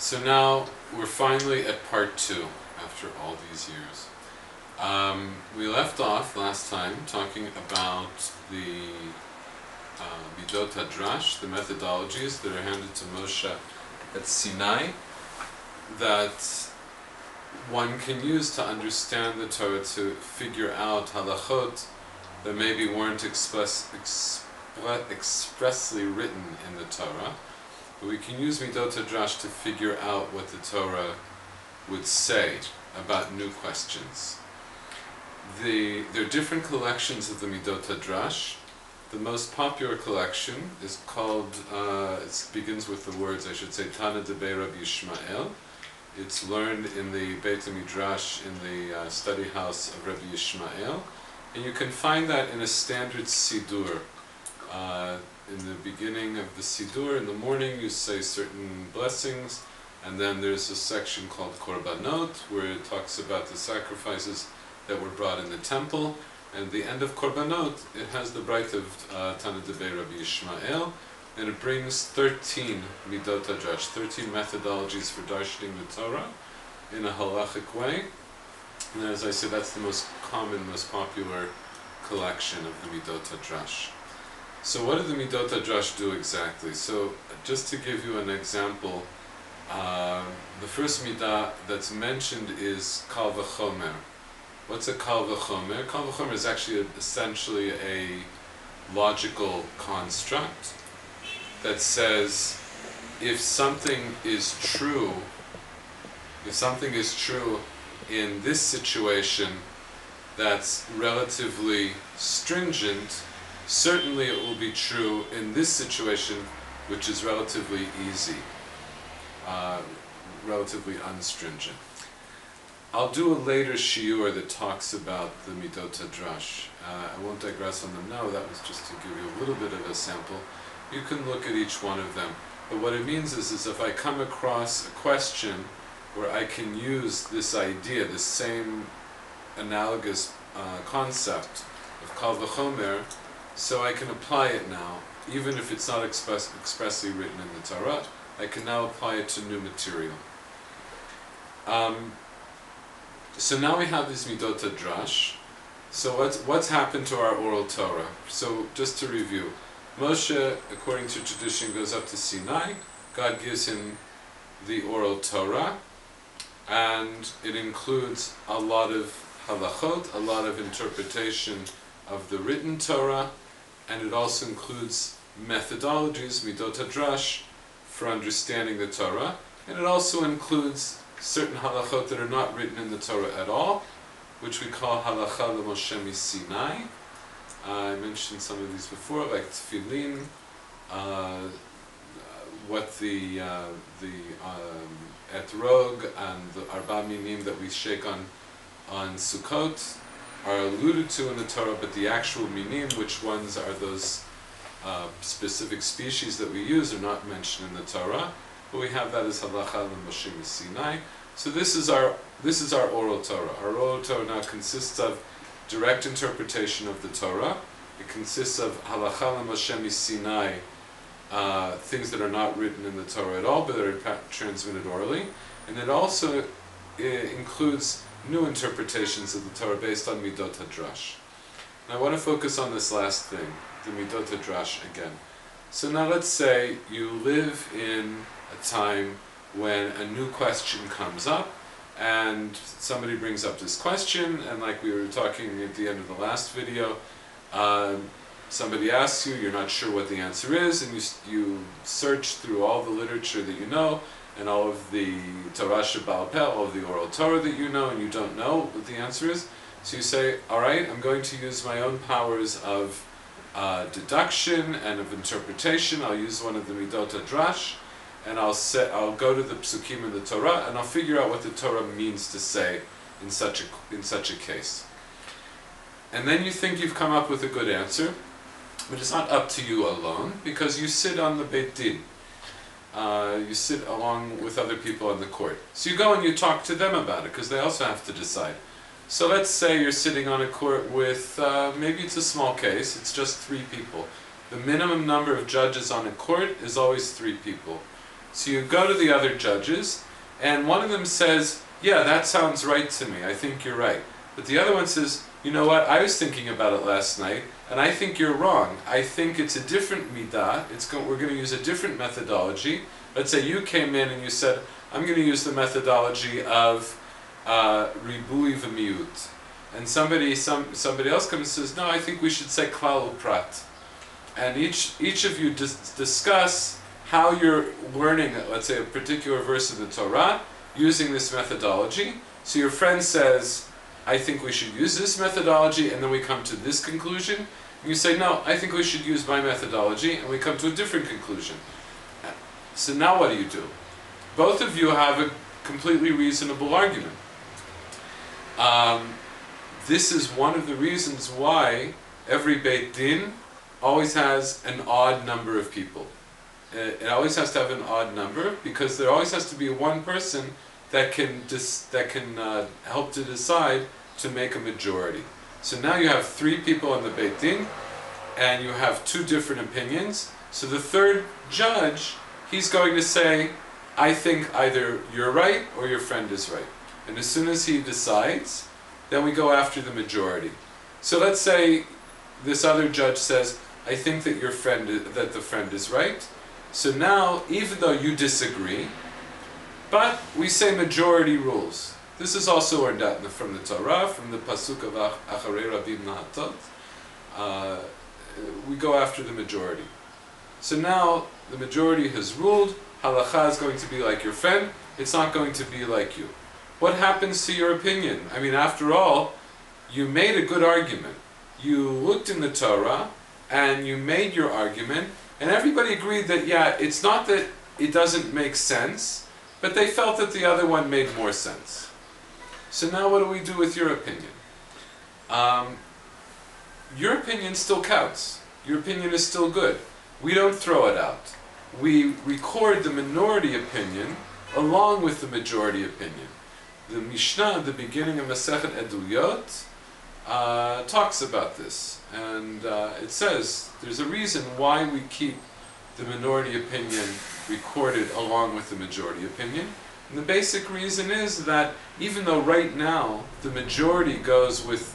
So now we're finally at part 2 after all these years. We left off last time talking about the Midot HaDrash, the methodologies that are handed to Moshe at Sinai that one can use to understand the Torah, to figure out halachot that maybe weren't expressly written in the Torah. But we can use Midot HaDrash to figure out what the Torah would say about new questions. There are different collections of the Midot HaDrash. The most popular collection is called, it begins with the words, I should say, Tana Debei Rabbi Yishmael. It's learned in the Beit HaMidrash, in the study house of Rabbi Yishmael. And you can find that in a standard Sidur. In the beginning of the Sidur, in the morning, you say certain blessings, and then there's a section called Korbanot, where it talks about the sacrifices that were brought in the temple. And at the end of Korbanot, it has the bright of Tana Debei Rabbi Yishmael, and it brings 13 Midot HaDrash, 13 methodologies for darshaning the Torah in a halachic way. And as I said, that's the most common, most popular collection of the Midot HaDrash. So what do the Midot HaDrash do exactly? So just to give you an example, the first midah that's mentioned is Kal V'chomer. What's a Kal V'chomer? Kal V'chomer is actually essentially a logical construct that says if something is true in this situation that's relatively stringent, certainly it will be true in this situation which is relatively easy, relatively unstringent. I'll do a later shiur that talks about the Midot HaDrash. I won't digress on them now, that was just to give you a little bit of a sample. You can look at each one of them. But what it means is if I come across a question where I can use this idea, this same analogous concept of Kal V'chomer, so I can apply it now, even if it's not expressly written in the Torah, I can now apply it to new material. So now we have this Midot HaDrash. So what's happened to our oral Torah? So just to review, Moshe, according to tradition, goes up to Sinai. God gives him the oral Torah, and it includes a lot of halachot, a lot of interpretation of the written Torah, and it also includes methodologies, Midot HaDrash, for understanding the Torah, and it also includes certain halachot that are not written in the Torah at all, which we call Halacha l'Moshe Sinai. I mentioned some of these before, like tefillin, what the etrog and the arba minim that we shake on Sukkot are alluded to in the Torah, but the actual minim, which ones are those specific species that we use, are not mentioned in the Torah. But we have that as Halacha l'Moshe Sinai. So this is our oral Torah. Our oral Torah now consists of direct interpretation of the Torah. It consists of Halacha l'Moshe Sinai, things that are not written in the Torah at all, but that are transmitted orally. And it also includes new interpretations of the Torah based on Midot HaDrash. Now I want to focus on this last thing, the Midot HaDrash again. So now let's say you live in a time when a new question comes up, and somebody brings up this question, and like we were talking at the end of the last video, somebody asks you, you're not sure what the answer is, and you search through all the literature that you know, and all of the Torah Shel Bassel, all of the oral Torah that you know, and you don't know what the answer is. So you say, alright, I'm going to use my own powers of deduction and of interpretation. I'll use one of the Midot HaDrash, and I'll go to the psukim in the Torah, and I'll figure out what the Torah means to say in such a case. And then you think you've come up with a good answer, but it's not up to you alone, because you sit on the Beit Din. You sit along with other people on the court. So you go and you talk to them about it, because they also have to decide. So let's say you're sitting on a court with, maybe it's a small case, it's just 3 people. The minimum number of judges on a court is always 3 people. So you go to the other judges, and one of them says, yeah, that sounds right to me, I think you're right. But the other one says, you know what, I was thinking about it last night, and I think you're wrong. I think it's a different midah, we're going to use a different methodology. Let's say you came in and you said, I'm going to use the methodology of ribui v'miut. And somebody else comes and says, no, I think we should say klal uprat. And each of you discuss how you're learning, let's say, a particular verse of the Torah using this methodology. So your friend says, I think we should use this methodology, and then we come to this conclusion. And you say, no, I think we should use my methodology, and we come to a different conclusion. So now what do? Both of you have a completely reasonable argument. This is one of the reasons why every Beit Din always has an odd number of people. It always has to have an odd number, because there always has to be one person that can help to decide to make a majority. So now you have 3 people on the Beit Din, and you have 2 different opinions. So the third judge, he's going to say, I think either you're right or your friend is right. And as soon as he decides, then we go after the majority. So let's say this other judge says, I think that the friend is right. So now, even though you disagree, but we say majority rules. This is also learned out from the Torah, from the pasuk of Acharei Rabim Nahatot. We go after the majority. So now the majority has ruled. Halacha is going to be like your friend. It's not going to be like you. What happens to your opinion? I mean, after all, you made a good argument. You looked in the Torah and you made your argument, and everybody agreed that, yeah, it's not that it doesn't make sense, but they felt that the other one made more sense. So now what do we do with your opinion? Your opinion still counts. Your opinion is still good. We don't throw it out. We record the minority opinion along with the majority opinion. The Mishnah at the beginning of Masechet Eduyot talks about this, and it says there's a reason why we keep the minority opinion recorded along with the majority opinion. And the basic reason is that even though right now the majority goes with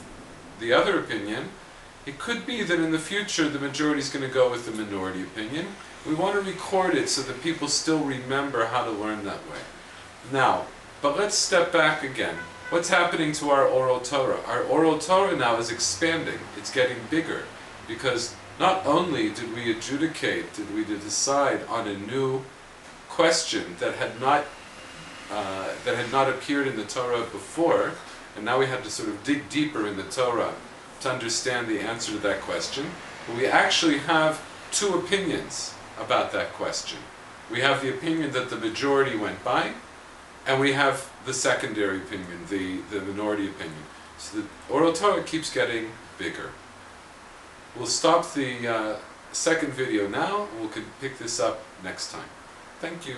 the other opinion, it could be that in the future the majority is going to go with the minority opinion. We want to record it so that people still remember how to learn that way. Now, but let's step back again. What's happening to our oral Torah? Our oral Torah now is expanding. It's getting bigger, because not only did we decide on a new question that had not appeared in the Torah before, and now we had to sort of dig deeper in the Torah to understand the answer to that question. But we actually have 2 opinions about that question. We have the opinion that the majority went by, and we have the secondary opinion, the minority opinion. So the oral Torah keeps getting bigger. We'll stop the second video now, and we can pick this up next time. Thank you.